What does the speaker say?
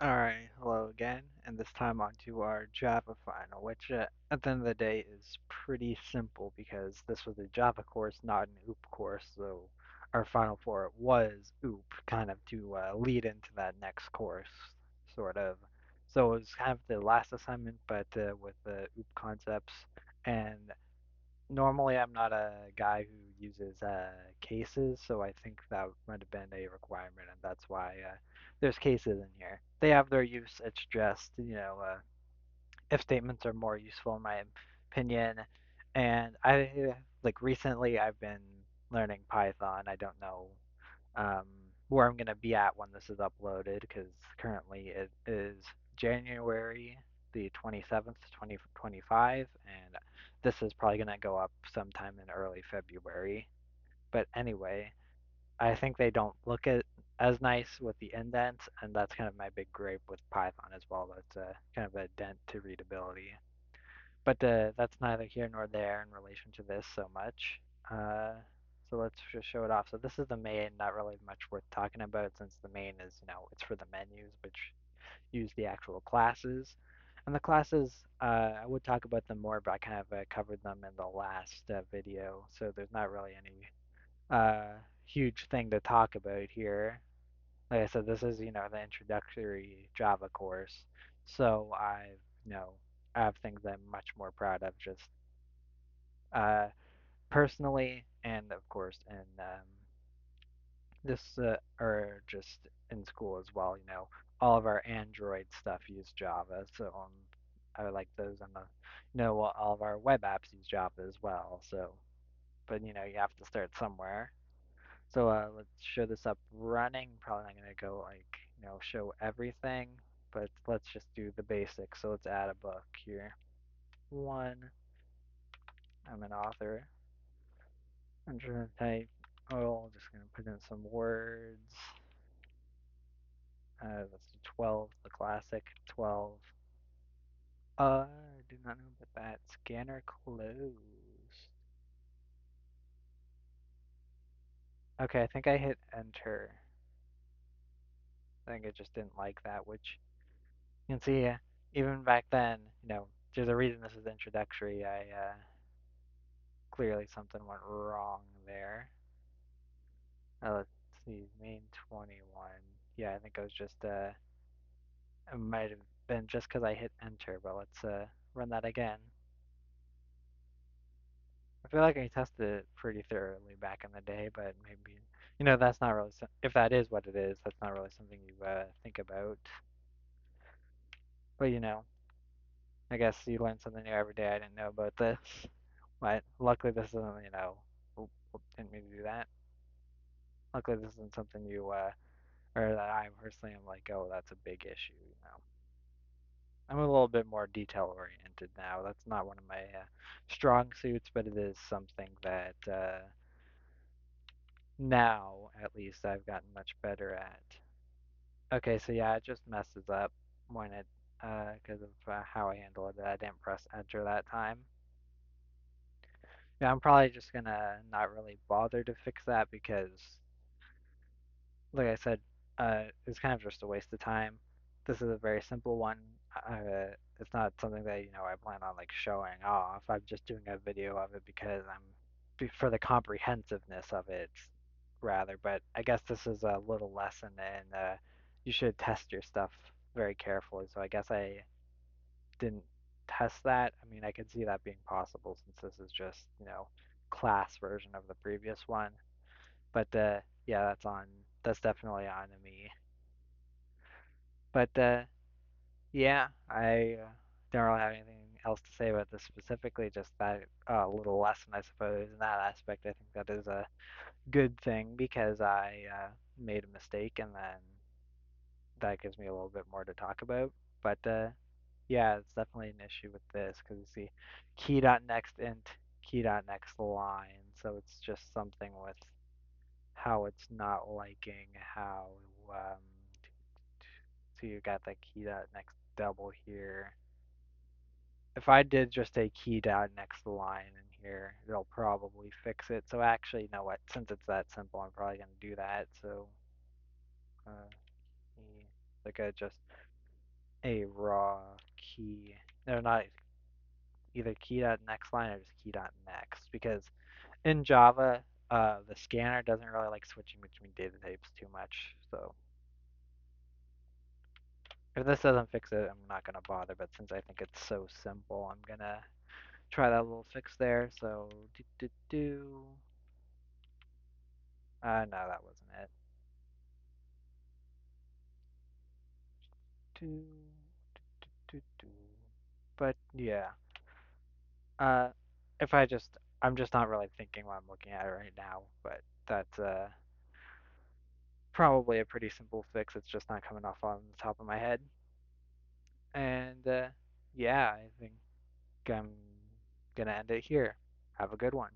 Alright, hello again, and this time on to our Java final, which at the end of the day is pretty simple because this was a Java course, not an OOP course, so our final for it was OOP, kind of to lead into that next course, sort of. So it was kind of the last assignment, but with the OOP concepts, and normally I'm not a guy who uses cases, so I think that might have been a requirement, and that's why there's cases in here. They have their use. It's just if statements are more useful in my opinion. And I like recently I've been learning Python. I don't know um, where I'm gonna be at when this is uploaded because currently it is January the 27th, 2025, and this is probably gonna go up sometime in early February. But anyway, I think they don't look at as nice with the indents, and that's kind of my big gripe with Python as well. That's kind of a dent to readability. But that's neither here nor there in relation to this so much. Uh, so let's just show it off. So this is the main, not really much worth talking about since the main is, it's for the menus, which use the actual classes. And the classes, I would talk about them more, but I kind of covered them in the last video, so there's not really any huge thing to talk about here. Like I said, this is, the introductory Java course. So I have things I'm much more proud of just uh, personally and of course in this or just in school as well. All of our Android stuff use Java, so I like those, and all of our web apps use Java as well. So, but you have to start somewhere. So let's show this up running. Probably not gonna go like show everything, but let's just do the basics. So let's add a book here. One. I'm an author. I'm gonna type. Oh, just gonna put in some words. Let's do 12. The classic 12. I do not know about that. Scanner closed. Okay, I think I hit enter. I think it just didn't like that, which you can see even back then, there's a reason this is introductory. I clearly something went wrong there. Let's see, main 21. Yeah, I think it was just it might have been just because I hit enter, but let's run that again. I feel like I tested it pretty thoroughly back in the day, but maybe that's not really if that is what it is, that's not really something you think about. But I guess you learn something new every day. I didn't know about this. But luckily, this isn't, oop, didn't mean to do that. Luckily, this isn't something or that I personally am like, oh, that's a big issue. I'm a little bit more detail oriented now. That's not one of my strong suits, but it is something that now, at least, I've gotten much better at. Okay, so yeah, it just messes up when because of how I handle it. I didn't press enter that time. Yeah, I'm probably just gonna not really bother to fix that because like I said, it's kind of just a waste of time. This is a very simple one. It's not something that I plan on like showing off. I'm just doing a video of it because for the comprehensiveness of it, rather. But I guess this is a little lesson, and you should test your stuff very carefully. So I guess I didn't test that. I mean, I could see that being possible since this is just class version of the previous one. But yeah, that's definitely on me. But yeah, I don't really have anything else to say about this specifically. Just that little lesson, I suppose, in that aspect. I think that is a good thing because I made a mistake, and then that gives me a little bit more to talk about. But yeah, it's definitely an issue with this because you see key.next int, key.next line, so it's just something with how it's not liking how um, so you got the key dot next double here. If I did just a key dot next line in here, it'll probably fix it. So actually, you know what? Since it's that simple, I'm probably gonna do that. So uh, key. like a just a raw key. They're not either key.next line or just key.next because in Java, the scanner doesn't really like switching between data types too much. So if this doesn't fix it, I'm not gonna bother. But since I think it's so simple, I'm gonna try that little fix there. So do do do. No, that wasn't it. Do do do do. But yeah, uh, if I just, I'm just not really thinking what I'm looking at right now. But that's probably a pretty simple fix. It's just not coming off on the top of my head. And yeah, I think I'm gonna end it here. Have a good one.